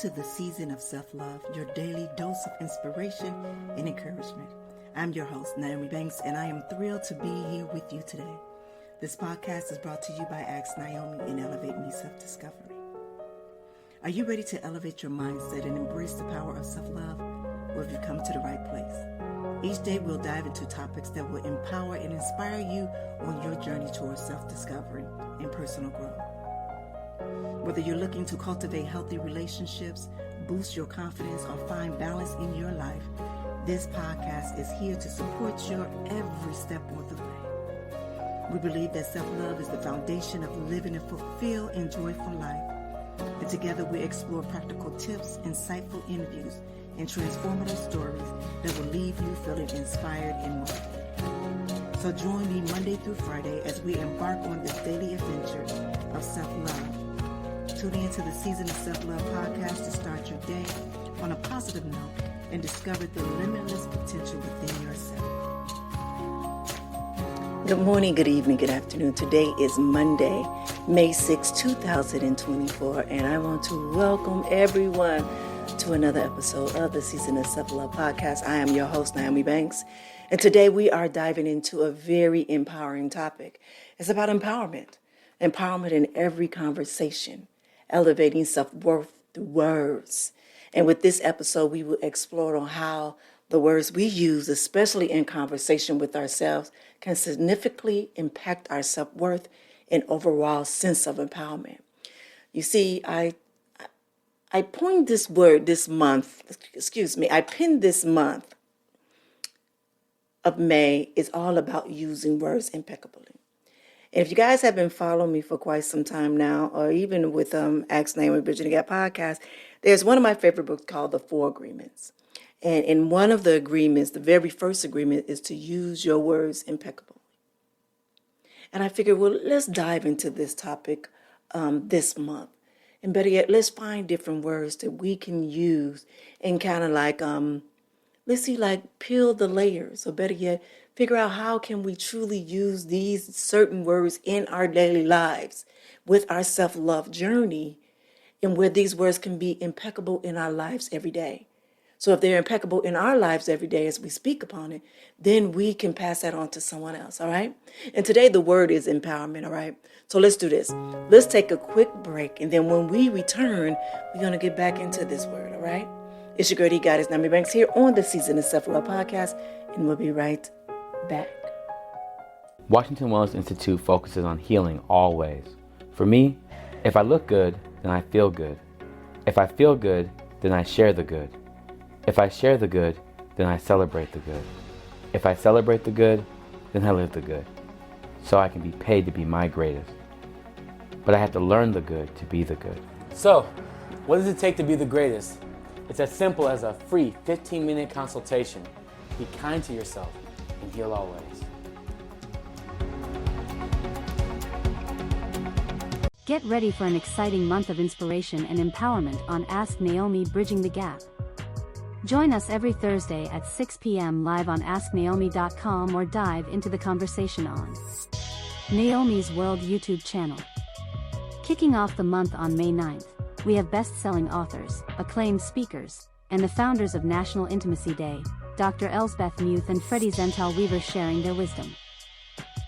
to the season of self-love, your daily dose of inspiration and encouragement. I'm your host, Nyomi, and I am thrilled to be here with you today. This podcast is brought to you by Ask Nyomi and Elevate Me Self-Discovery. Are you ready to elevate your mindset and embrace the power of self-love? Well, have you come to the right place? Each day we'll dive into topics that will empower and inspire you on your journey towards self-discovery and personal growth. Whether you're looking to cultivate healthy relationships, boost your confidence, or find balance in your life, this podcast is here to support your every step of the way. We believe that self-love is the foundation of living a fulfilled and joyful life. And together we explore practical tips, insightful interviews, and transformative stories that will leave you feeling inspired and motivated. So join me Monday through Friday as we embark on this daily adventure of self-love. Tune into the Season of Self-Love podcast to start your day on a positive note and discover the limitless potential within yourself. Good morning, good evening, good afternoon. Today is Monday, May 6, 2024, and I want to welcome everyone to another episode of the Season of Self-Love podcast. I am your host, Nyomi Banks, and today we are diving into a very empowering topic. It's about empowerment. Empowerment in every conversation. Elevating self-worth through words. And with this episode, we will explore on how the words we use, especially in conversation with ourselves, can significantly impact our self-worth and overall sense of empowerment. You see, I pinned this month of May is all about using words impeccably. And if you guys have been following me for quite some time now, or even with Ask Nyomi Bridging the Gap podcast, there's one of my favorite books called The 4 Agreements. And in one of the agreements, the very first agreement is to use your words impeccably. And I figured, well, let's dive into this topic this month. And better yet, let's find different words that we can use and kind of like, peel the layers, or better yet, figure out how can we truly use these certain words in our daily lives with our self-love journey, and where these words can be impeccable in our lives every day. So if they're impeccable in our lives every day as we speak upon it, then we can pass that on to someone else, all right? And today the word is empowerment, all right? So let's do this. Let's take a quick break, and then when we return, we're going to get back into this word, all right? It's your girl, Goddess Nyomi Banks here on the Season of Self-Love podcast, and we'll be right back. Washington Wellness Institute focuses on healing always. For me, if I look good, then I feel good. If I feel good, then I share the good. If I share the good, then I celebrate the good. If I celebrate the good, then I live the good. So I can be paid to be my greatest. But I have to learn the good to be the good. So, what does it take to be the greatest? It's as simple as a free 15-minute consultation. Be kind to yourself and heal always. Get ready for an exciting month of inspiration and empowerment on Ask Nyomi Bridging the Gap. Join us every Thursday at 6 p.m. live on AskNaomi.com, or dive into the conversation on Naomi's World YouTube channel. Kicking off the month on May 9th, we have best-selling authors, acclaimed speakers, and the founders of National Intimacy Day, Dr. Elsbeth Muth and Freddie Zental Weaver, sharing their wisdom.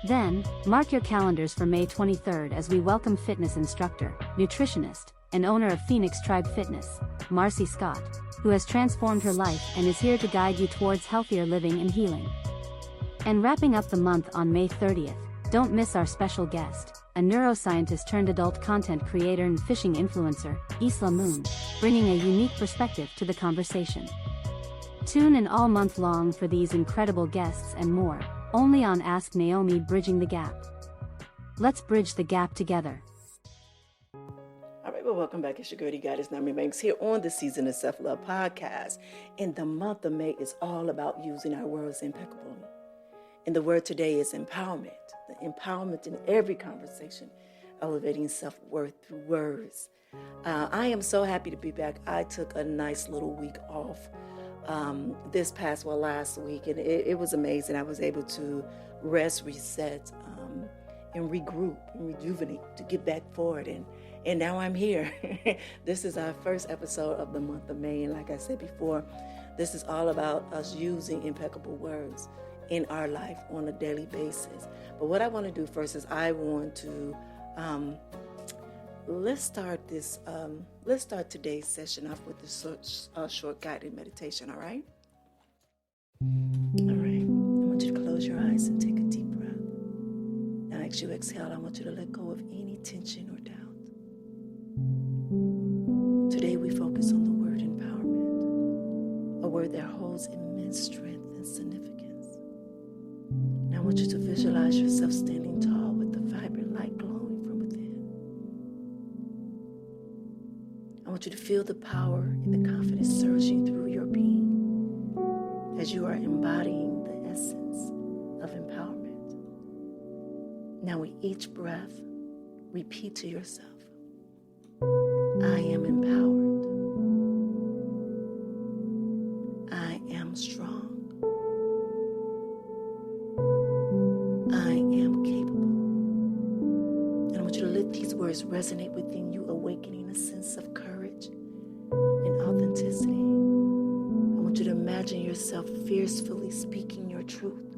Then, mark your calendars for May 23rd as we welcome fitness instructor, nutritionist, and owner of Phoenix Tribe Fitness, Marcy Scott, who has transformed her life and is here to guide you towards healthier living and healing. And wrapping up the month on May 30th, don't miss our special guest, a neuroscientist turned adult content creator and fishing influencer, Isla Moon, bringing a unique perspective to the conversation. Tune in all month long for these incredible guests and more, only on Ask Nyomi Bridging the Gap. Let's bridge the gap together. All right, well, welcome back. It's your girl, Goddess Nyomi Banks here on the Season of Self-Love podcast. And the month of May is all about using our words impeccably. And the word today is empowerment. The empowerment in every conversation, elevating self-worth through words. I am so happy to be back. I took a nice little week off last week, and it was amazing. I was able to rest, reset, and regroup and rejuvenate to get back forward and And now I'm here. This is our first episode of the month of May. And like I said before, this is all about us using impeccable words in our life on a daily basis. But what I want to do first is I want to, let's start today's session off with this short guided meditation, all right? All right. I want you to close your eyes and take a deep breath. Now, as you exhale, I want you to let go of any tension or doubt. Today, we focus on the word empowerment, a word that holds immense strength and significance. Now, I want you to visualize yourself standing tall with the vibrant light glowing from within. I want you to feel the power and the confidence surging through your being as you are embodying the essence of empowerment. Now, with each breath, repeat to yourself, I am empowered. I am strong. I am capable. And I want you to let these words resonate within you, awakening a sense of courage and authenticity. I want you to imagine yourself fiercely speaking your truth,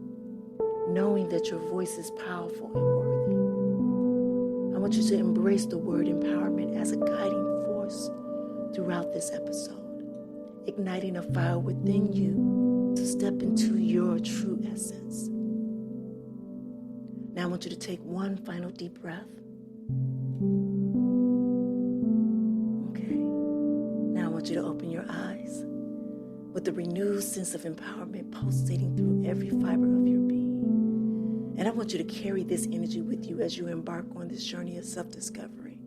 knowing that your voice is powerful and worthy. I want you to embrace the word empowerment as a guiding force throughout this episode, igniting a fire within you to step into your true essence. Now I want you to take one final deep breath. Okay. Now I want you to open your eyes with a renewed sense of empowerment pulsating through every fiber of your being. And I want you to carry this energy with you as you embark on this journey of self-discovery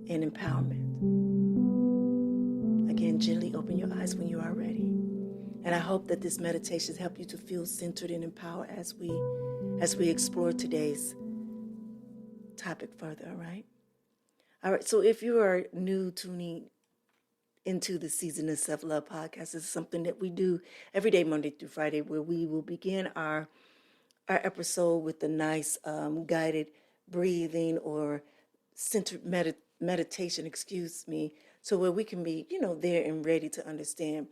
and empowerment. Again, gently open your eyes when you are ready. And I hope that this meditation helps you to feel centered and empowered as we explore today's topic further, all right? All right, so if you are new tuning into the Season of Self-Love podcast, this is something that we do every day, Monday through Friday, where we will begin our episode with a nice guided breathing or centered meditation, so where we can be, there and ready to understand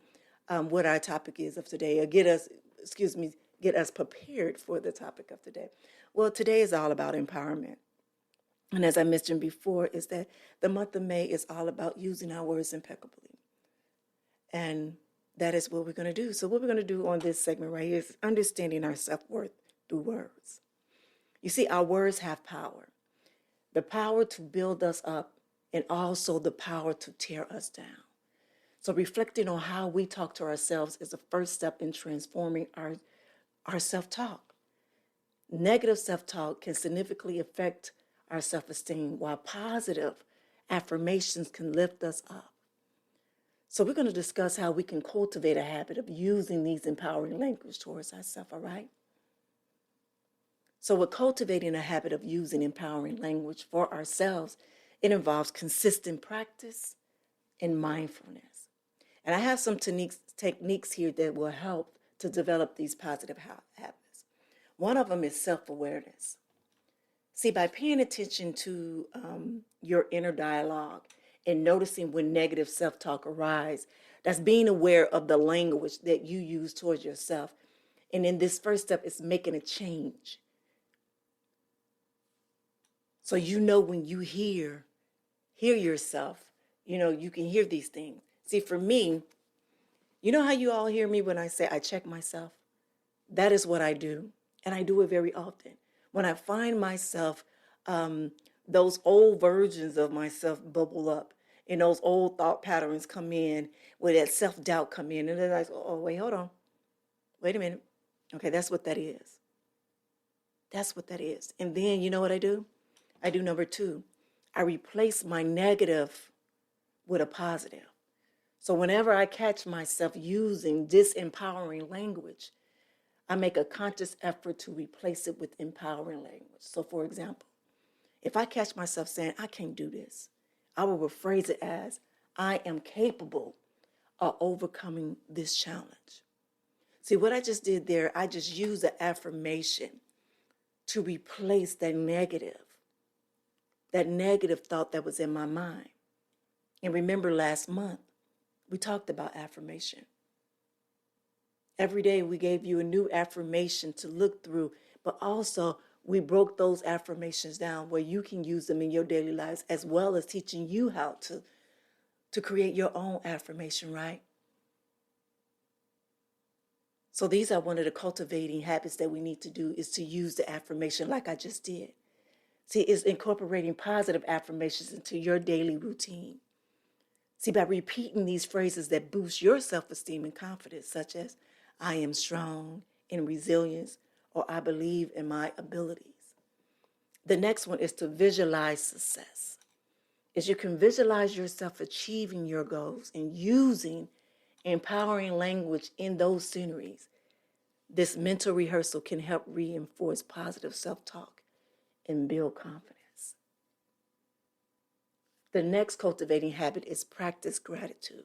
what our topic is of today, or get us prepared for the topic of today. Well, today is all about empowerment. And as I mentioned before, is that the month of May is all about using our words impeccably. And that is what we're going to do. So what we're going to do on this segment right here is understanding our self-worth through words. You see, our words have power. The power to build us up and also the power to tear us down. So reflecting on how we talk to ourselves is the first step in transforming our self-talk. Negative self-talk can significantly affect our self-esteem, while positive affirmations can lift us up. So we're going to discuss how we can cultivate a habit of using these empowering language towards ourselves, all right? So with cultivating a habit of using empowering language for ourselves, it involves consistent practice and mindfulness. And I have some techniques here that will help to develop these positive habits. One of them is self-awareness. See, by paying attention to your inner dialogue and noticing when negative self-talk arises, that's being aware of the language that you use towards yourself. And in this first step, it's making a change. So when you hear yourself, you can hear these things. See, for me, you know how you all hear me when I say I check myself? That is what I do. And I do it very often. When I find myself, those old versions of myself bubble up and those old thought patterns come in, where that self-doubt come in, and then I go, oh, wait, hold on. Wait a minute. Okay, that's what that is. That's what that is. And then you know what I do? I do number 2. I replace my negative with a positive. So whenever I catch myself using disempowering language, I make a conscious effort to replace it with empowering language. So for example, if I catch myself saying, I can't do this, I will rephrase it as, I am capable of overcoming this challenge. See, what I just did there, I just used an affirmation to replace that negative that negative thought that was in my mind. And remember last month, we talked about affirmation. Every day we gave you a new affirmation to look through, but also we broke those affirmations down where you can use them in your daily lives, as well as teaching you how to create your own affirmation, right? So these are one of the cultivating habits that we need to do, is to use the affirmation like I just did. See, it's incorporating positive affirmations into your daily routine. See, by repeating these phrases that boost your self-esteem and confidence, such as, I am strong in resilience, or I believe in my abilities. The next one is to visualize success. As you can visualize yourself achieving your goals and using empowering language in those sceneries, this mental rehearsal can help reinforce positive self-talk and build confidence. The next cultivating habit is practice gratitude.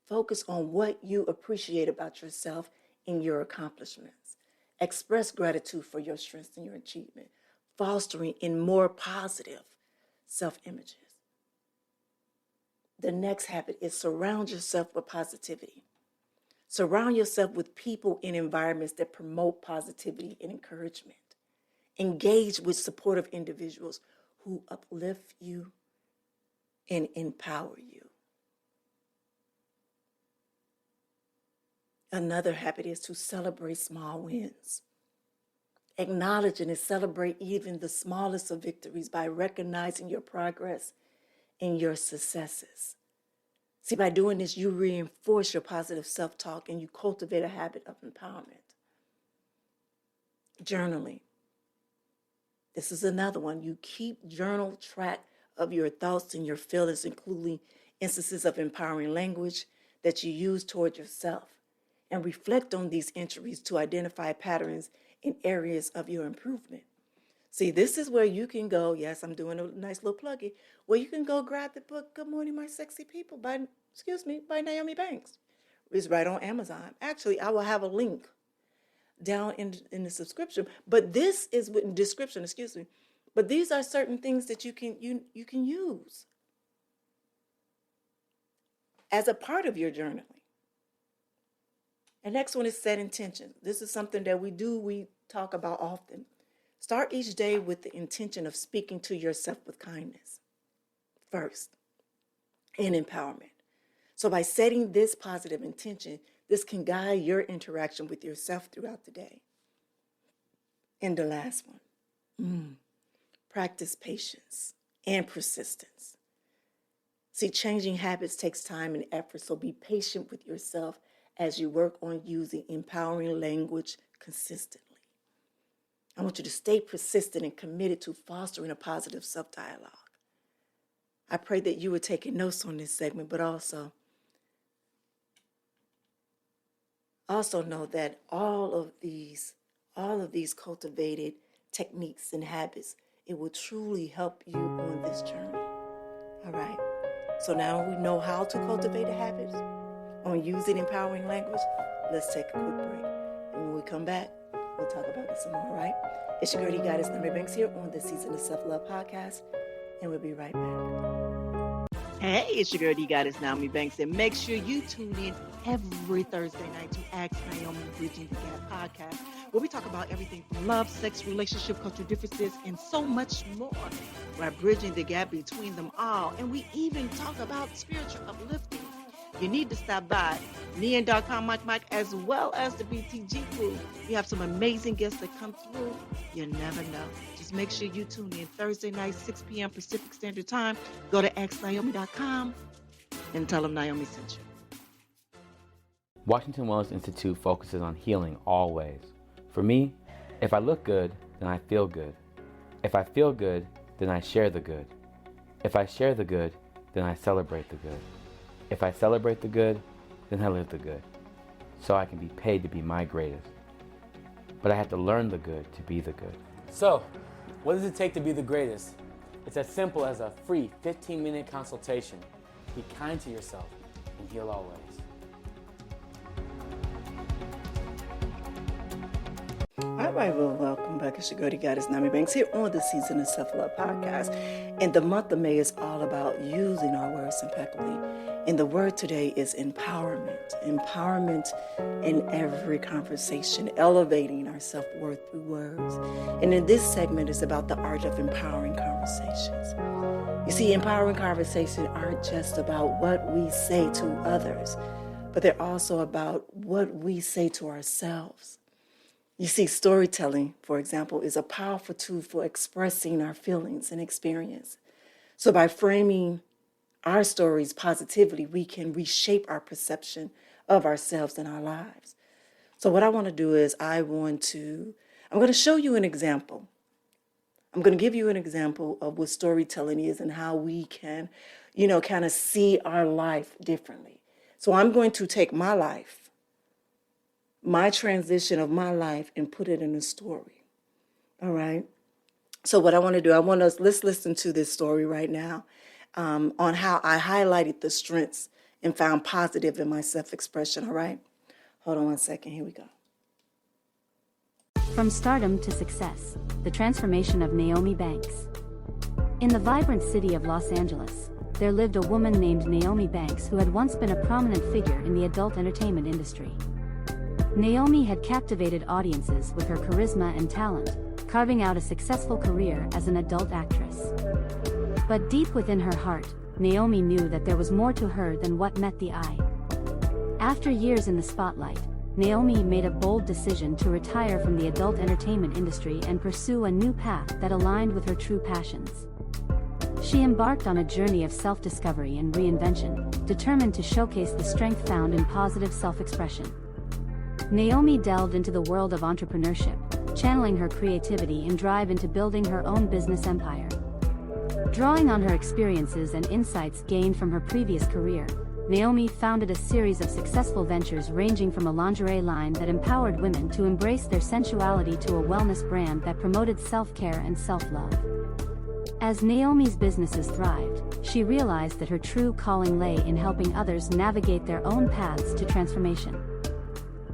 Focus on what you appreciate about yourself and your accomplishments. Express gratitude for your strengths and your achievement, fostering in more positive self-images. The next habit is surround yourself with positivity. Surround yourself with people and environments that promote positivity and encouragement. Engage with supportive individuals who uplift you and empower you. Another habit is to celebrate small wins. Acknowledge and celebrate even the smallest of victories by recognizing your progress and your successes. See, by doing this, you reinforce your positive self-talk and you cultivate a habit of empowerment. Journaling. This is another one. You keep journal track of your thoughts and your feelings, including instances of empowering language that you use toward yourself, and reflect on these entries to identify patterns in areas of your improvement. See, this is where you can go, yes, I'm doing a nice little pluggy, where you can go grab the book, Good Morning, My Sexy People, by Nyomi Banks. It's right on Amazon. Actually, I will have a link down in the subscription, but this is with description, but these are certain things that you can use as a part of your journaling. And next one is set intention. This is something that we talk about often. Start each day with the intention of speaking to yourself with kindness first and empowerment. So by setting this positive intention, this can guide your interaction with yourself throughout the day. And the last one, practice patience and persistence. See, changing habits takes time and effort, so be patient with yourself as you work on using empowering language consistently. I want you to stay persistent and committed to fostering a positive self-dialogue. I pray that you were taking notes on this segment, but also know that all of these cultivated techniques and habits, it will truly help you on this journey. All right. So now we know how to cultivate a habit on using empowering language. Let's take a quick break. And when we come back, we'll talk about this some more, all right? It's your girl, Goddess Nyomi Banks here on the Season of Self-Love podcast, and we'll be right back. Hey, it's your girl, Goddess Nyomi Banks, and make sure you tune in every Thursday night to Ask Naomi Bridging the Gap podcast, where we talk about everything from love, sex, relationship, cultural differences, and so much more. We're bridging the gap between them all, and we even talk about spiritual uplifting. You need to stop by me and Mike, as well as the BTG crew. We have some amazing guests that come through. You never know. Just make sure you tune in Thursday night, 6 p.m. Pacific Standard Time. Go to axnaomi.com and tell them Naomi sent you. Washington Wellness Institute focuses on healing always. For me, if I look good, then I feel good. If I feel good, then I share the good. If I share the good, then I celebrate the good. If I celebrate the good, then I live the good. So I can be paid to be my greatest. But I have to learn the good to be the good. So, what does it take to be the greatest? It's as simple as a free 15-minute consultation. Be kind to yourself and heal always. All right, All right, well, welcome back. It's your girl, Goddess Nyomi Banks, here on the Season of Self-Love podcast. And the month of May is all about using our words impeccably. And the word today is empowerment. Empowerment in every conversation, elevating our self-worth through words. And in this segment is about the art of empowering conversations. You see, empowering conversations aren't just about what we say to others, but they're also about what we say to ourselves. You see, storytelling, for example, is a powerful tool for expressing our feelings and experience. So by framing our stories positively, we can reshape our perception of ourselves and our lives. So what I want to do is I'm going to show you an example. I'm going to give you an example of what storytelling is and how we can, kind of see our life differently. So I'm going to take my life, my transition of my life, and put it in a story. All right. So what I want to do, let's listen to this story right now on how I highlighted the strengths and found positive in my self-expression. All right. Hold on one second. Here we go. From stardom to success, the transformation of Nyomi Banks. In the vibrant city of Los Angeles, there lived a woman named Nyomi Banks who had once been a prominent figure in the adult entertainment industry. Nyomi had captivated audiences with her charisma and talent, carving out a successful career as an adult actress. But deep within her heart, Nyomi knew that there was more to her than what met the eye. After years in the spotlight, Nyomi made a bold decision to retire from the adult entertainment industry and pursue a new path that aligned with her true passions. She embarked on a journey of self-discovery and reinvention, determined to showcase the strength found in positive self-expression. Nyomi delved into the world of entrepreneurship, channeling her creativity and drive into building her own business empire. Drawing on her experiences and insights gained from her previous career, Nyomi founded a series of successful ventures ranging from a lingerie line that empowered women to embrace their sensuality to a wellness brand that promoted self-care and self-love. As Nyomi's businesses thrived, she realized that her true calling lay in helping others navigate their own paths to transformation.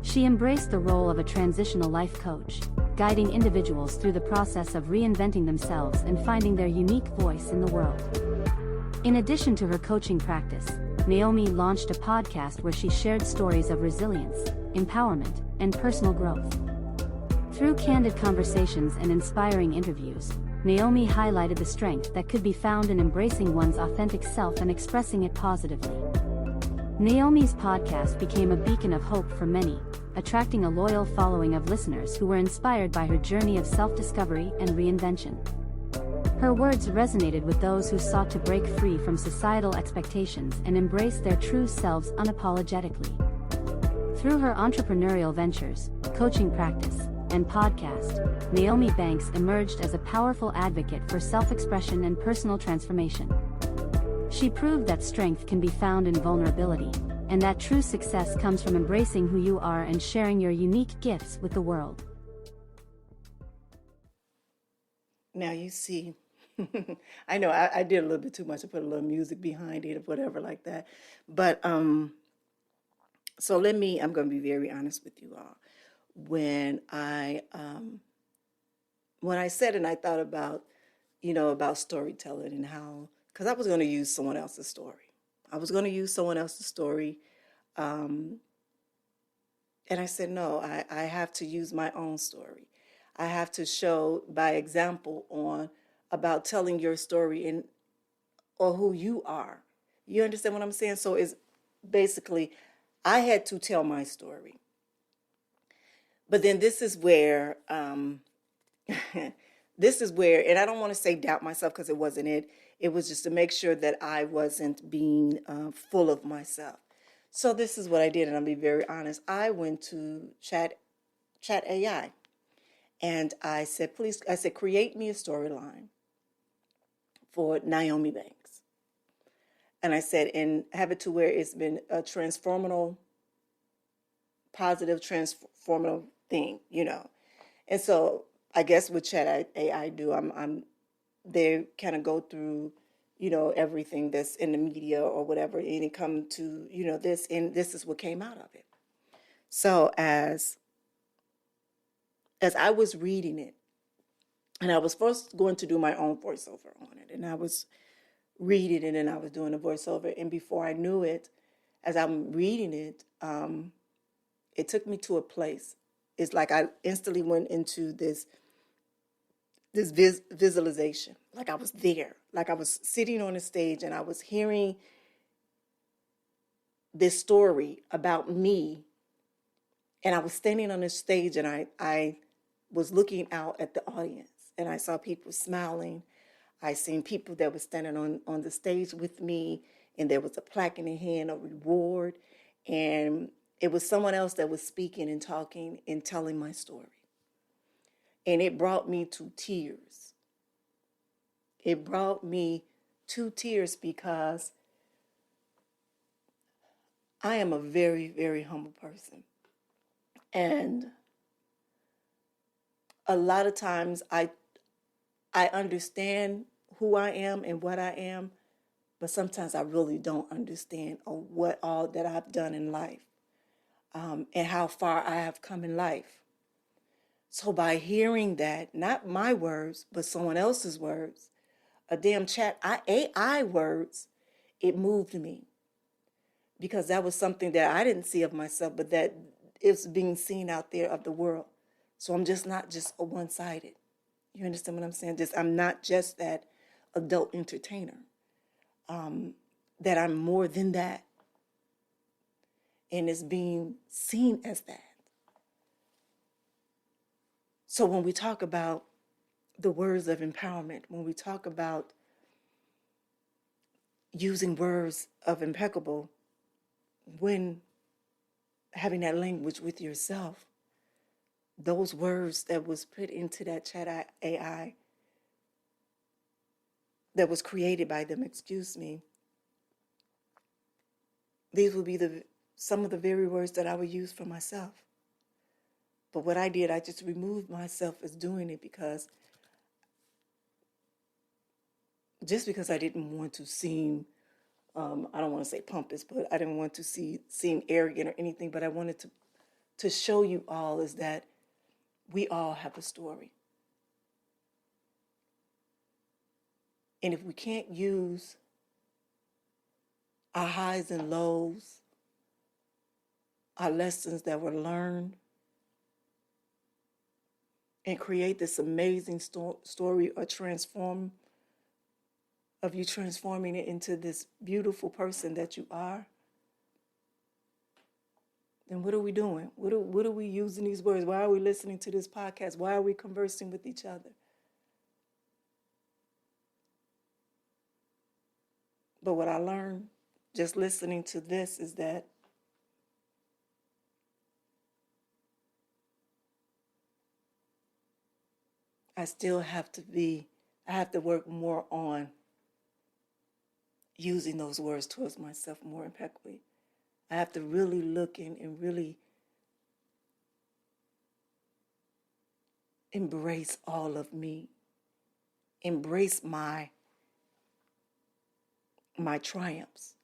She embraced the role of a transitional life coach, guiding individuals through the process of reinventing themselves and finding their unique voice in the world. In addition to her coaching practice, Nyomi launched a podcast where she shared stories of resilience, empowerment, and personal growth. Through candid conversations and inspiring interviews, Nyomi highlighted the strength that could be found in embracing one's authentic self and expressing it positively. Nyomi's podcast became a beacon of hope for many, attracting a loyal following of listeners who were inspired by her journey of self-discovery and reinvention. Her words resonated with those who sought to break free from societal expectations and embrace their true selves unapologetically. Through her entrepreneurial ventures, coaching practice, and podcast, Nyomi Banks emerged as a powerful advocate for self-expression and personal transformation. She proved that strength can be found in vulnerability, and that true success comes from embracing who you are and sharing your unique gifts with the world. Now you see, I know I did a little bit too much. I put a little music behind it or whatever like that. But so I'm going to be very honest with you all. When I said and I thought about, about storytelling and how, because I was going to use someone else's story. And I said, no, I have to use my own story. I have to show by example about telling your story or who you are. You understand what I'm saying? So it's basically, I had to tell my story. But then this is where, and I don't want to say doubt myself because it wasn't it. It was just to make sure that I wasn't being full of myself. So this is what I did, and I'll be very honest. I went to Chat AI, and I said, create me a storyline for Nyomi Banks. And I said, and have it to where it's been a positive, transformative thing, And so I guess with Chat AI they kind of go through, everything that's in the media or whatever, and it come to, this, and this is what came out of it. So as as I was reading it, and I was first going to do my own voiceover on it, and I was reading it and I was doing a voiceover, and before I knew it, as I'm reading it, it took me to a place. It's like I instantly went into this visualization, like I was there, like I was sitting on a stage and I was hearing this story about me, and I was standing on the stage and I was looking out at the audience and I saw people smiling. I seen people that were standing on the stage with me, and there was a plaque in their hand, a reward, and it was someone else that was speaking and talking and telling my story. And it brought me to tears. It brought me to tears because I am a very, very humble person. And a lot of times I understand who I am and what I am, but sometimes I really don't understand what all that I've done in life, and how far I have come in life. So by hearing that, not my words, but someone else's words, a damn chat AI words, it moved me, because that was something that I didn't see of myself, but that it's being seen out there of the world. So I'm just not just a one-sided. You understand what I'm saying? I'm not just that adult entertainer. That I'm more than that. And it's being seen as that. So when we talk about the words of empowerment, when we talk about using words of impeccable, when having that language with yourself, those words that was put into that chat AI, that was created by them, these will be some of the very words that I would use for myself. But what I did, I just removed myself as doing it because I didn't want to seem, I don't want to say pompous, but I didn't want to seem arrogant or anything, but I wanted to show you all is that we all have a story. And if we can't use our highs and lows, our lessons that were learned, and create this amazing story or you transforming it into this beautiful person that you are, then what are we doing? What are we using these words? Why are we listening to this podcast? Why are we conversing with each other? But what I learned just listening to this is that I have to work more on using those words towards myself more impeccably. I have to really look in and really embrace all of me. Embrace my triumphs.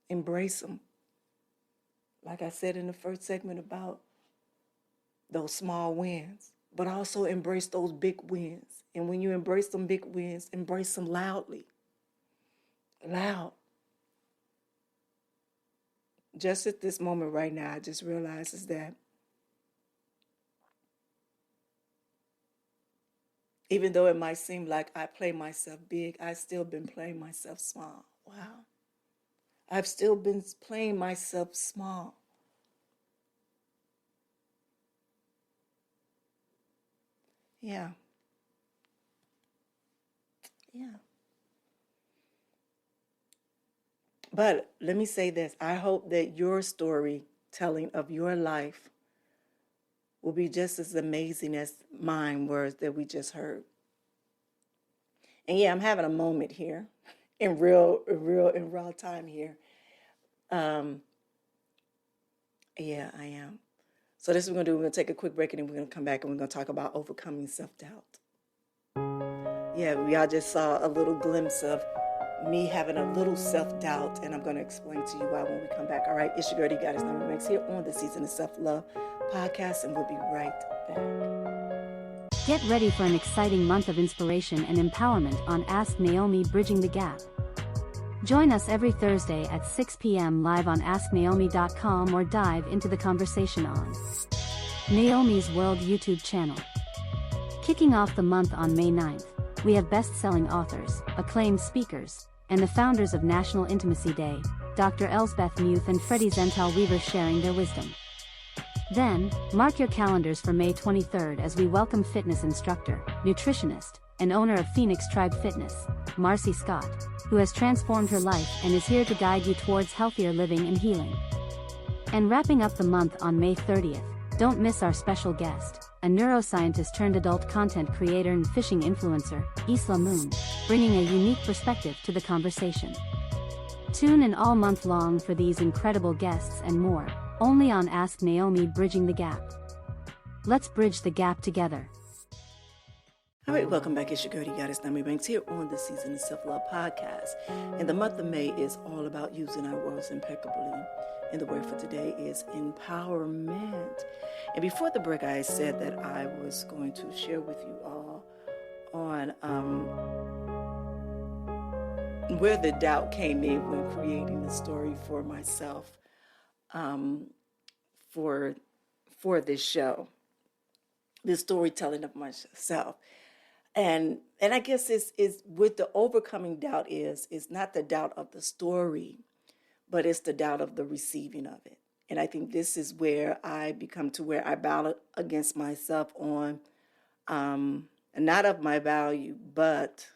Embrace them. Like I said in the first segment about those small wins, but also embrace those big wins. And when you embrace them big wins, embrace them loudly. Loud. Just at this moment right now, I just realized is that even though it might seem like I play myself big, I've still been playing myself small. Wow. I've still been playing myself small. Yeah. But let me say this. I hope that your storytelling of your life will be just as amazing as mine was that we just heard. And yeah, I'm having a moment here in raw time here. Yeah, I am. So this is what we're going to do. We're going to take a quick break, and then we're going to come back and we're going to talk about overcoming self-doubt. Yeah, we all just saw a little glimpse of me having a little self-doubt, and I'm going to explain to you why when we come back. All right, it's your girl, God is NmW&x here on the Season of Self-Love podcast, and we'll be right back. Get ready for an exciting month of inspiration and empowerment on Ask Naomi Bridging the Gap. Join us every Thursday at 6 p.m. live on AskNaomi.com or dive into the conversation on Naomi's World YouTube channel. Kicking off the month on May 9th, we have best-selling authors, acclaimed speakers, and the founders of National Intimacy Day, Dr. Elsbeth Muth and Freddie Zental Weaver sharing their wisdom. Then, mark your calendars for May 23rd as we welcome fitness instructor, nutritionist, and owner of Phoenix Tribe Fitness, Marcy Scott, who has transformed her life and is here to guide you towards healthier living and healing. And wrapping up the month on May 30th, don't miss our special guest, a neuroscientist turned adult content creator and fishing influencer, Isla Moon, bringing a unique perspective to the conversation. Tune in all month long for these incredible guests and more, only on Ask Naomi Bridging the Gap. Let's bridge the gap together. All right, welcome back. It's your girl, God is NmW&x here on the Season of Self-Love podcast. And the month of May is all about using our words impeccably. And the word for today is empowerment. And before the break, I said that I was going to share with you all on where the doubt came in when creating the story for myself for this show, the storytelling of myself. And I guess is with the overcoming doubt is not the doubt of the story, but it's the doubt of the receiving of it. And I think this is where I become to where I battle against myself on not of my value, but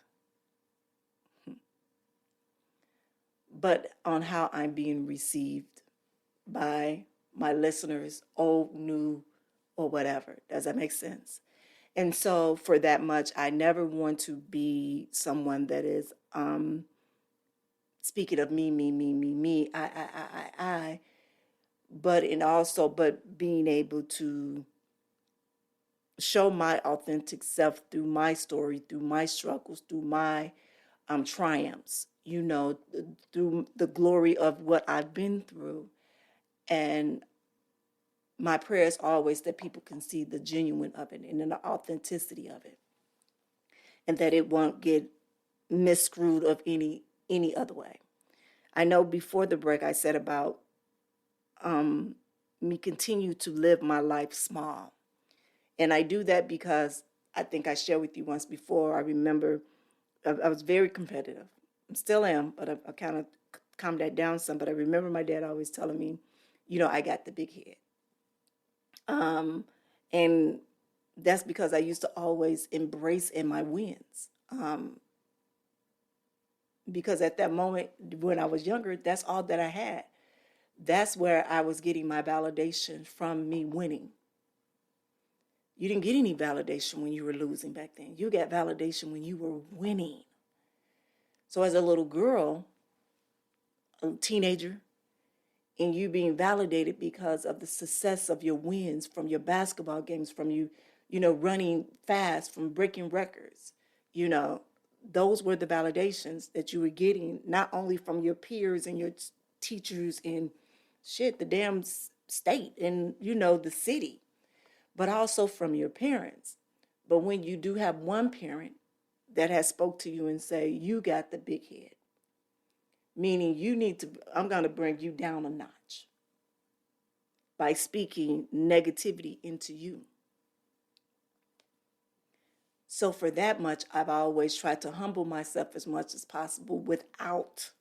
on how I'm being received by my listeners, old, new, or whatever. Does that make sense? And so for that much, I never want to be someone that is speaking of me, I, but being able to show my authentic self through my story, through my struggles, through my triumphs, through the glory of what I've been through. And my prayer is always that people can see the genuine of it and the authenticity of it, and that it won't get misscrewed of any other way. I know before the break I said about me continue to live my life small. And I do that because I think I shared with you once before. I remember I was very competitive. I still am, but I kind of calmed that down some. But I remember my dad always telling me, I got the big head. And that's because I used to always embrace in my wins. Because at that moment when I was younger, that's all that I had. That's where I was getting my validation from me winning. You didn't get any validation when you were losing back then. You got validation when you were winning. So as a little girl, a teenager, and you being validated because of the success of your wins from your basketball games, from you running fast, from breaking records, those were the validations that you were getting, not only from your peers and your teachers in the damn state and, the city, but also from your parents. But when you do have one parent that has spoke to you and say, you got the big head, meaning I'm going to bring you down a notch by speaking negativity into you. So for that much, I've always tried to humble myself as much as possible without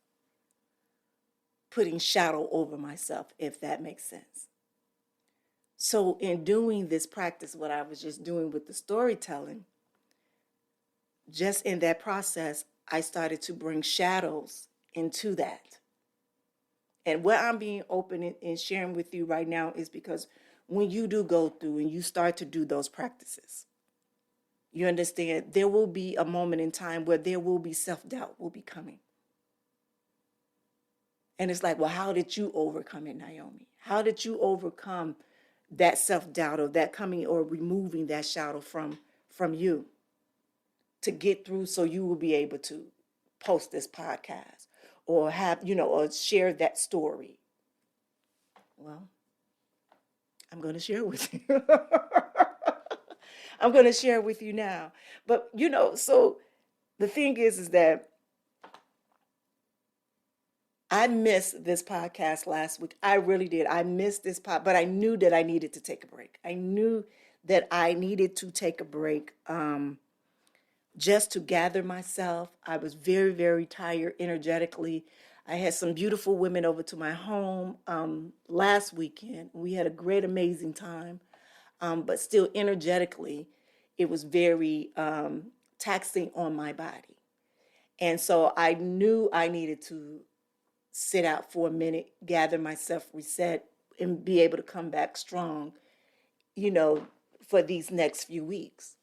putting shadow over myself, if that makes sense. So in doing this practice, what I was just doing with the storytelling, just in that process, I started to bring shadows into that. And what I'm being open and sharing with you right now is because when you do go through and you start to do those practices, you understand there will be a moment in time where there will be self-doubt will be coming. And it's like, well, how did you overcome it, Naomi? How did you overcome that self-doubt or that coming or removing that shadow from you to get through so you will be able to post this podcast or or share that story. Well, I'm going to share with you. I'm going to share with you now. But, so the thing is that I missed this podcast last week. I really did. I missed this but I knew that I needed to take a break. I knew that I needed to take a break just to gather myself. I was very, very tired energetically. I had some beautiful women over to my home last weekend. We had a great, amazing time. But still energetically, it was very taxing on my body. And so I knew I needed to sit out for a minute, gather myself, reset, and be able to come back strong, for these next few weeks.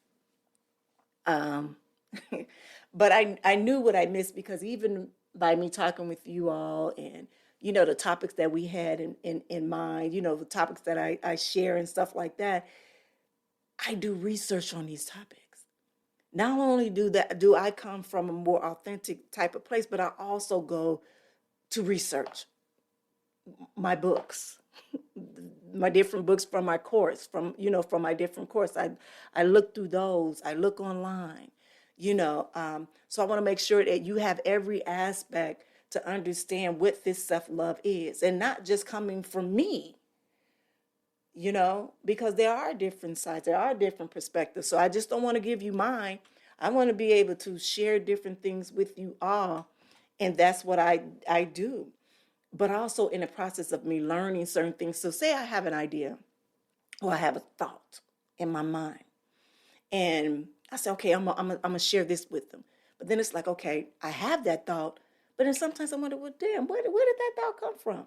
But I knew what I missed because even by me talking with you all and, the topics that we had in mind, the topics that I share and stuff like that, I do research on these topics. Not only do I come from a more authentic type of place, but I also go to research my books, my different books from my course, from my different course. I look through those. I look online, so I want to make sure that you have every aspect to understand what this self-love is, and not just coming from me, because there are different sides, there are different perspectives. So I just don't want to give you mine. I want to be able to share different things with you all. And that's what I do. But also in the process of me learning certain things. So say I have an idea or I have a thought in my mind. And I say, okay, I'm gonna share this with them. But then it's like, okay, I have that thought. But then sometimes I wonder, well, damn, where did that thought come from?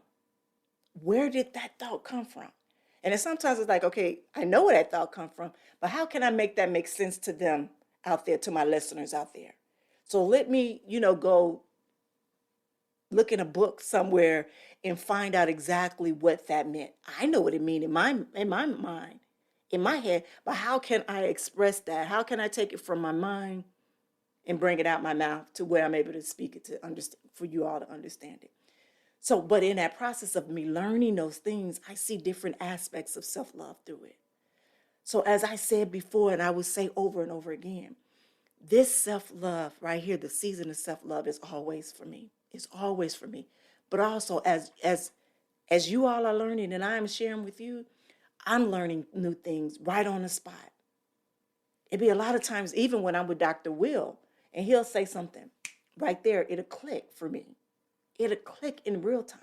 Where did that thought come from? And then sometimes it's like, okay, I know where that thought come from. But how can I make that make sense to them out there, to my listeners out there? So let me, go look in a book somewhere and find out exactly what that meant. I know what it means in my mind, in my head, but how can I express that? How can I take it from my mind and bring it out my mouth to where I'm able to speak it to understand, for you all to understand it? So, but in that process of me learning those things, I see different aspects of self-love through it. So as I said before, and I will say over and over again, this self-love right here, the season of self-love is always for me. It's always for me. But also as you all are learning and I'm sharing with you, I'm learning new things right on the spot. It'd be a lot of times, even when I'm with Dr. Will, and he'll say something right there, it'll click for me. It'll click in real time.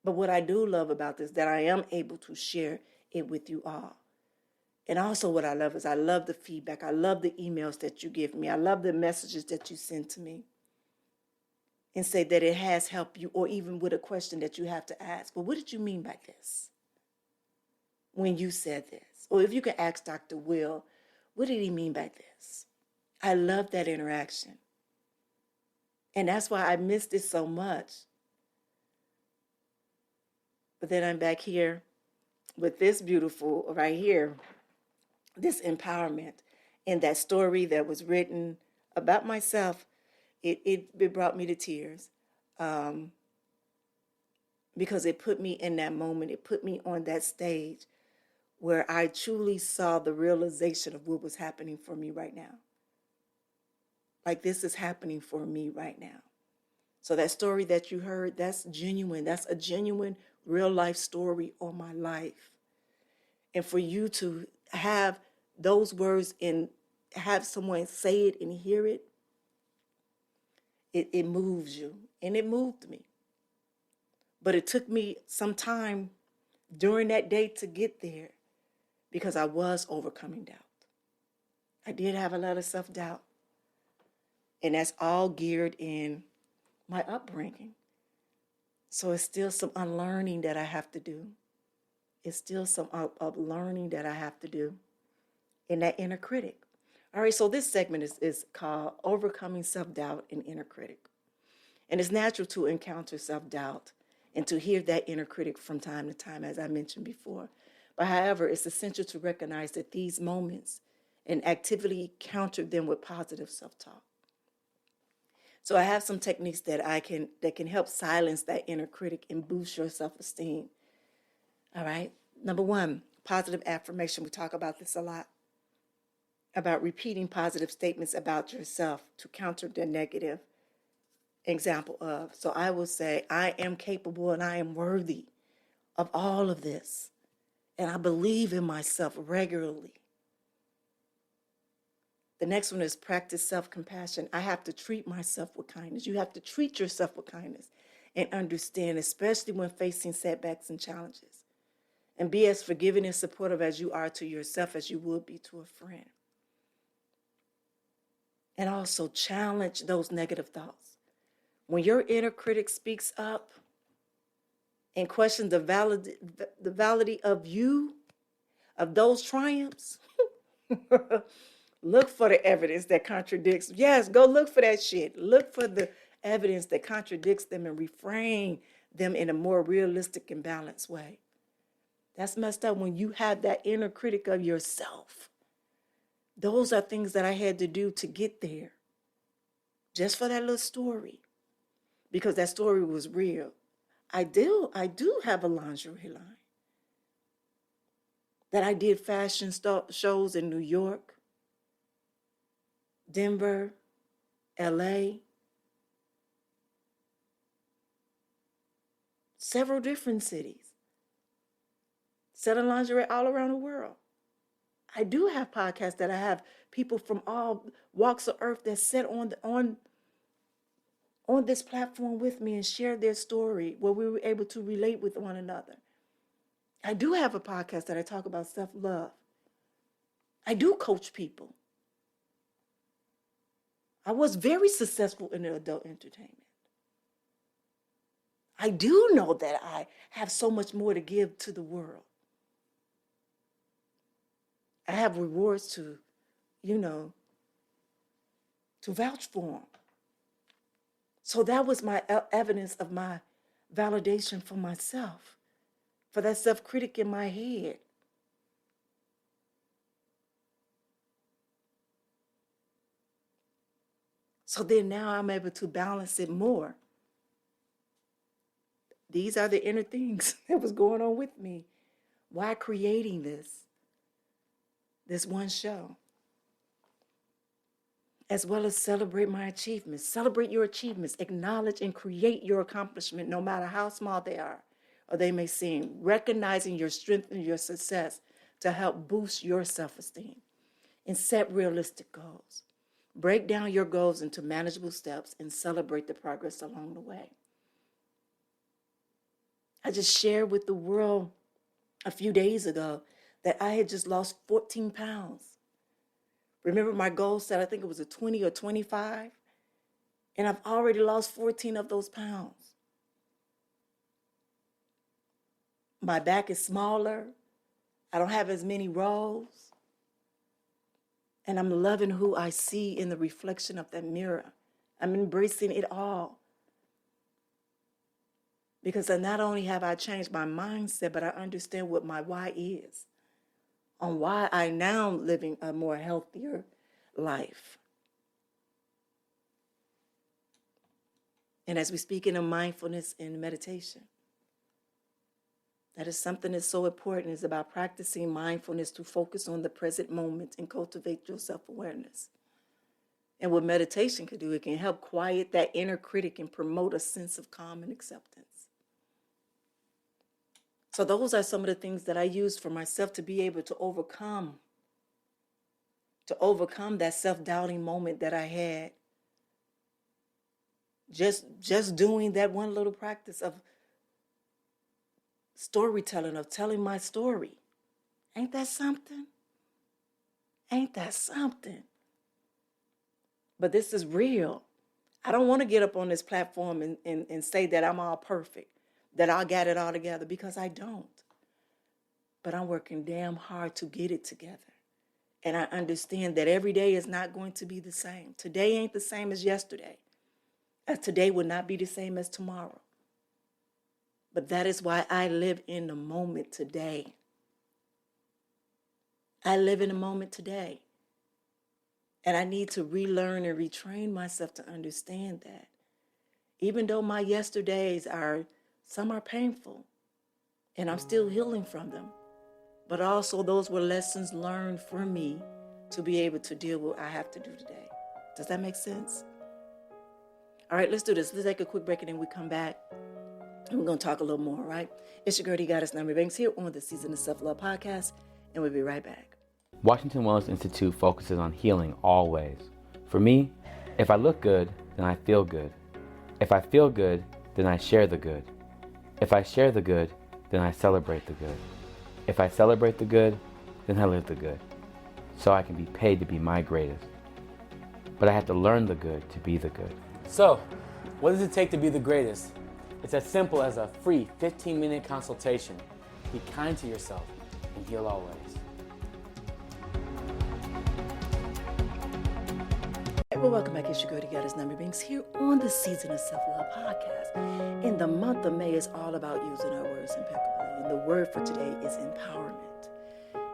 But what I do love about this, that I am able to share it with you all. And also what I love is I love the feedback. I love the emails that you give me. I love the messages that you send to me and say that it has helped you, or even with a question that you have to ask. Well, what did you mean by this when you said this? Or if you could ask Dr. Will, what did he mean by this? I love that interaction. And that's why I missed it so much. But then I'm back here with this beautiful right here, this empowerment, and that story that was written about myself. It brought me to tears because it put me in that moment. It put me on that stage where I truly saw the realization of what was happening for me right now. Like, this is happening for me right now. So that story that you heard, that's genuine. That's a genuine real life story on my life. And for you to have those words and have someone say it and hear it, it moves you. And it moved me. But it took me some time during that day to get there because I was overcoming doubt. I did have a lot of self-doubt. And that's all geared in my upbringing. So it's still some unlearning that I have to do. It's still some learning that I have to do in that inner critic. All right, so this segment is called Overcoming Self-Doubt and Inner Critic. And it's natural to encounter self-doubt and to hear that inner critic from time to time, as I mentioned before. But however, it's essential to recognize that these moments and actively counter them with positive self-talk. So I have some techniques that can help silence that inner critic and boost your self-esteem. All right. Number one, positive affirmation. We talk about this a lot, about repeating positive statements about yourself to counter the negative example of. So I will say, I am capable and I am worthy of all of this. And I believe in myself regularly. The next one is practice self-compassion. I have to treat myself with kindness. You have to treat yourself with kindness and understand, especially when facing setbacks and challenges. And be as forgiving and supportive as you are to yourself as you would be to a friend. And also challenge those negative thoughts. When your inner critic speaks up and questions the validity of you, of those triumphs, look for the evidence that contradicts. Yes, go look for that shit. Look for the evidence that contradicts them and reframe them in a more realistic and balanced way. That's messed up when you have that inner critic of yourself. Those are things that I had to do to get there. Just for that little story. Because that story was real. I do have a lingerie line. That I did fashion shows in New York, Denver, LA, several different cities, selling lingerie all around the world. I do have podcasts that I have people from all walks of earth that sit on this platform with me and share their story where we were able to relate with one another. I do have a podcast that I talk about self-love. I do coach people. I was very successful in adult entertainment. I do know that I have so much more to give to the world. I have rewards to vouch for them. So that was my evidence of my validation for myself, for that self-critic in my head. So then now I'm able to balance it more. These are the inner things that was going on with me. Why creating this one show? As well as celebrate my achievements. Celebrate your achievements. Acknowledge and create your accomplishment, no matter how small they are or they may seem. Recognizing your strength and your success to help boost your self-esteem. And set realistic goals. Break down your goals into manageable steps and celebrate the progress along the way. I just shared with the world a few days ago that I had just lost 14 pounds. Remember my goal said, I think it was a 20 or 25, and I've already lost 14 of those pounds. My back is smaller. I don't have as many rolls. And I'm loving who I see in the reflection of that mirror. I'm embracing it all. Because not only have I changed my mindset, but I understand what my why is. On why I now am living a more healthier life. And as we speak in mindfulness and meditation, that is something that's so important. It's about practicing mindfulness to focus on the present moment and cultivate your self-awareness. And what meditation can do, it can help quiet that inner critic and promote a sense of calm and acceptance. So those are some of the things that I use for myself to be able to overcome that self-doubting moment that I had. Just doing that one little practice of storytelling, of telling my story. Ain't that something? Ain't that something? But this is real. I don't want to get up on this platform and say that I'm all perfect, that I got it all together, because I don't. But I'm working damn hard to get it together. And I understand that every day is not going to be the same. Today ain't the same as yesterday. Today will not be the same as tomorrow. But that is why I live in the moment today. I live in the moment today. And I need to relearn and retrain myself to understand that. Even though my yesterdays some are painful, and I'm still healing from them, but also those were lessons learned for me to be able to deal with what I have to do today. Does that make sense? All right, let's do this. Let's take a quick break and then we come back. And we're going to talk a little more, all right? It's your girl, the goddess, Nyomi here on the Season of Self-Love podcast, and we'll be right back. Washington Wellness Institute focuses on healing always. For me, if I look good, then I feel good. If I feel good, then I share the good. If I share the good, then I celebrate the good. If I celebrate the good, then I live the good. So I can be paid to be my greatest. But I have to learn the good to be the good. So, what does it take to be the greatest? It's as simple as a free 15-minute consultation. Be kind to yourself and heal always. Well, welcome back. It's your girl, the goddess, Nyomi here on the Season of Self-Love podcast. And the month of May is all about using our words impeccably. And the word for today is empowerment.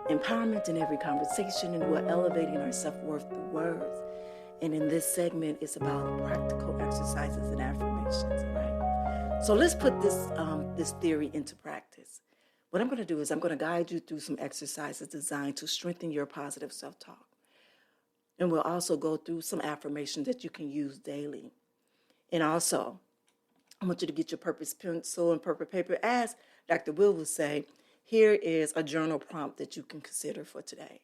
Empowerment in every conversation, and we're elevating our self-worth through words. And in this segment, it's about practical exercises and affirmations, right? So let's put this theory into practice. What I'm going to do is I'm going to guide you through some exercises designed to strengthen your positive self-talk. And we'll also go through some affirmations that you can use daily. And also, I want you to get your purpose pencil and purple paper. As Dr. Will would say, here is a journal prompt that you can consider for today.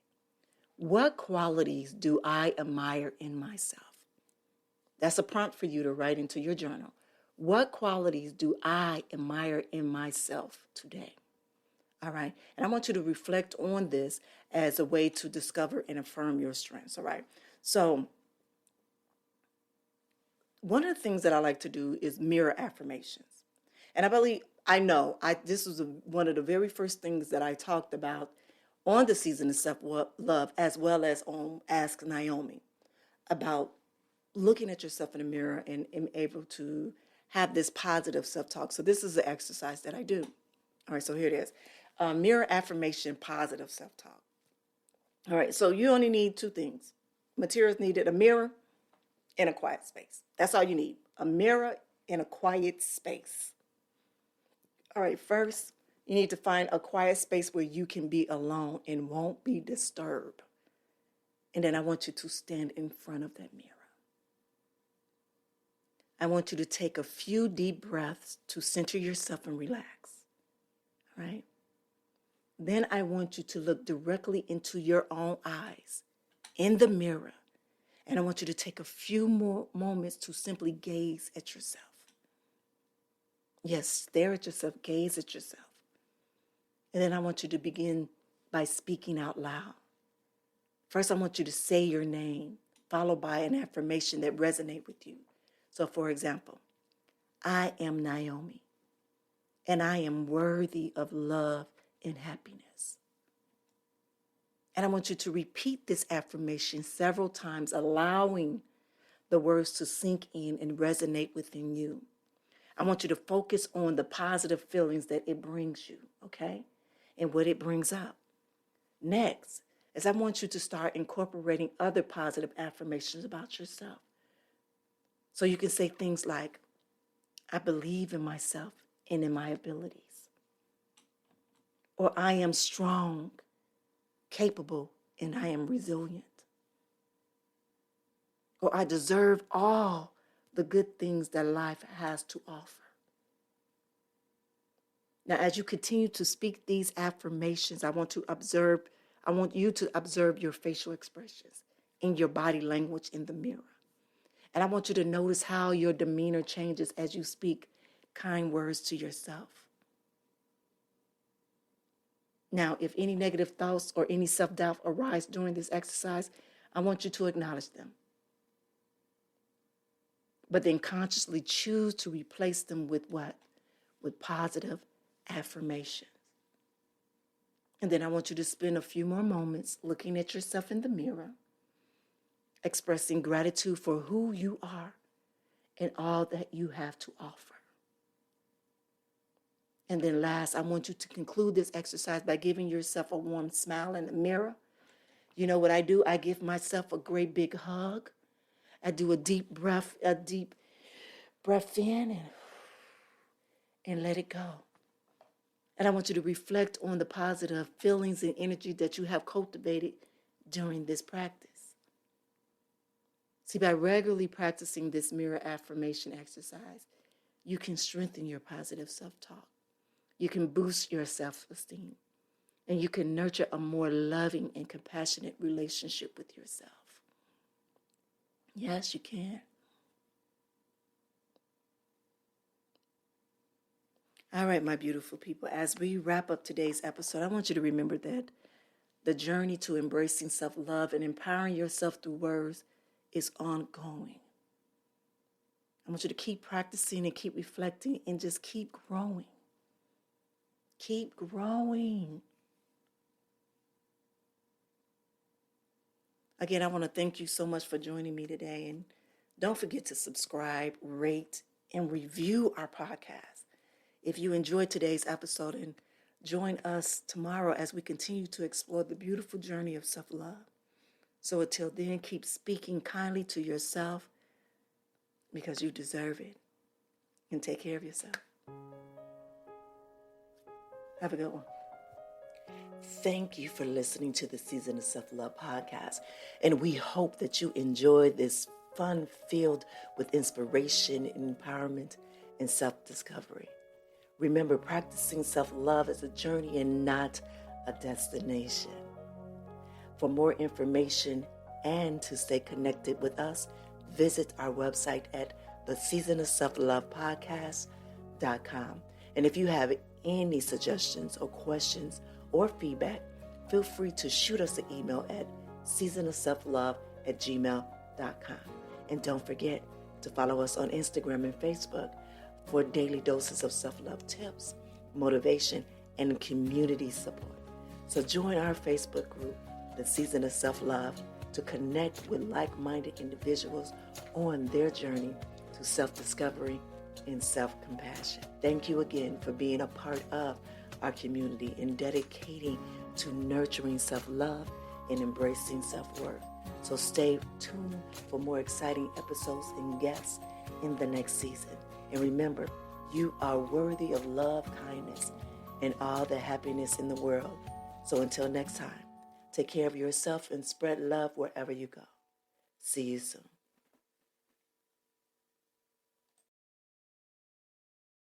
What qualities do I admire in myself? That's a prompt for you to write into your journal. What qualities do I admire in myself today? All right. And I want you to reflect on this as a way to discover and affirm your strengths. All right. So one of the things that I like to do is mirror affirmations. And this was one of the very first things that I talked about on the Season of Self-Love, as well as on Ask Nyomi, about looking at yourself in the mirror and able to have this positive self-talk. So this is the exercise that I do. All right. So here it is. Mirror affirmation, positive self-talk. All right, so you only need two things. Materials needed: a mirror and a quiet space. That's all you need, a mirror and a quiet space. All right, first, you need to find a quiet space where you can be alone and won't be disturbed. And then I want you to stand in front of that mirror. I want you to take a few deep breaths to center yourself and relax. All right? Then I want you to look directly into your own eyes in the mirror. And I want you to take a few more moments to simply gaze at yourself. Yes, stare at yourself, gaze at yourself. And then I want you to begin by speaking out loud. First, I want you to say your name, followed by an affirmation that resonates with you. So, for example, I am Nyomi, and I am worthy of love and happiness. And I want you to repeat this affirmation several times, allowing the words to sink in and resonate within you. I want you to focus on the positive feelings that it brings you, okay? And what it brings up. Next is I want you to start incorporating other positive affirmations about yourself. So you can say things like, I believe in myself and in my abilities. Or I am strong, capable, and I am resilient. Or I deserve all the good things that life has to offer. Now, as you continue to speak these affirmations, I want you to observe your facial expressions and your body language in the mirror. And I want you to notice how your demeanor changes as you speak kind words to yourself. Now, if any negative thoughts or any self-doubt arise during this exercise, I want you to acknowledge them. But then consciously choose to replace them with what? With positive affirmations. And then I want you to spend a few more moments looking at yourself in the mirror, expressing gratitude for who you are and all that you have to offer. And then last, I want you to conclude this exercise by giving yourself a warm smile in the mirror You know what I do? I give myself a great big hug. I do a deep breath in and let it go. And I want you to reflect on the positive feelings and energy that you have cultivated during this practice. See, by regularly practicing this mirror affirmation exercise, you can strengthen your positive self-talk. You can boost your self-esteem. And you can nurture a more loving and compassionate relationship with yourself. Yes, you can. All right, my beautiful people, as we wrap up today's episode, I want you to remember that the journey to embracing self-love and empowering yourself through words is ongoing. I want you to keep practicing and keep reflecting and just keep growing. Keep growing. Again, I want to thank you so much for joining me today. And don't forget to subscribe, rate, and review our podcast. If you enjoyed today's episode, and join us tomorrow as we continue to explore the beautiful journey of self-love. So until then, keep speaking kindly to yourself because you deserve it. And take care of yourself. Have a good one. Thank you for listening to the Season of Self-Love podcast. And we hope that you enjoyed this fun filled with inspiration, empowerment, and self-discovery. Remember, practicing self-love is a journey and not a destination. For more information and to stay connected with us, visit our website at theseasonofselflovepodcast.com. And if you have any suggestions or questions or feedback, feel free to shoot us an email at seasonofselflove@gmail.com. And don't forget to follow us on Instagram and Facebook for daily doses of self-love tips, motivation, and community support. So join our Facebook group, The Season of Self-Love, to connect with like-minded individuals on their journey to self-discovery and self-compassion. Thank you again for being a part of our community and dedicating to nurturing self-love and embracing self-worth. So stay tuned for more exciting episodes and guests in the next season. And remember, you are worthy of love, kindness, and all the happiness in the world. So until next time, take care of yourself and spread love wherever you go. See you soon.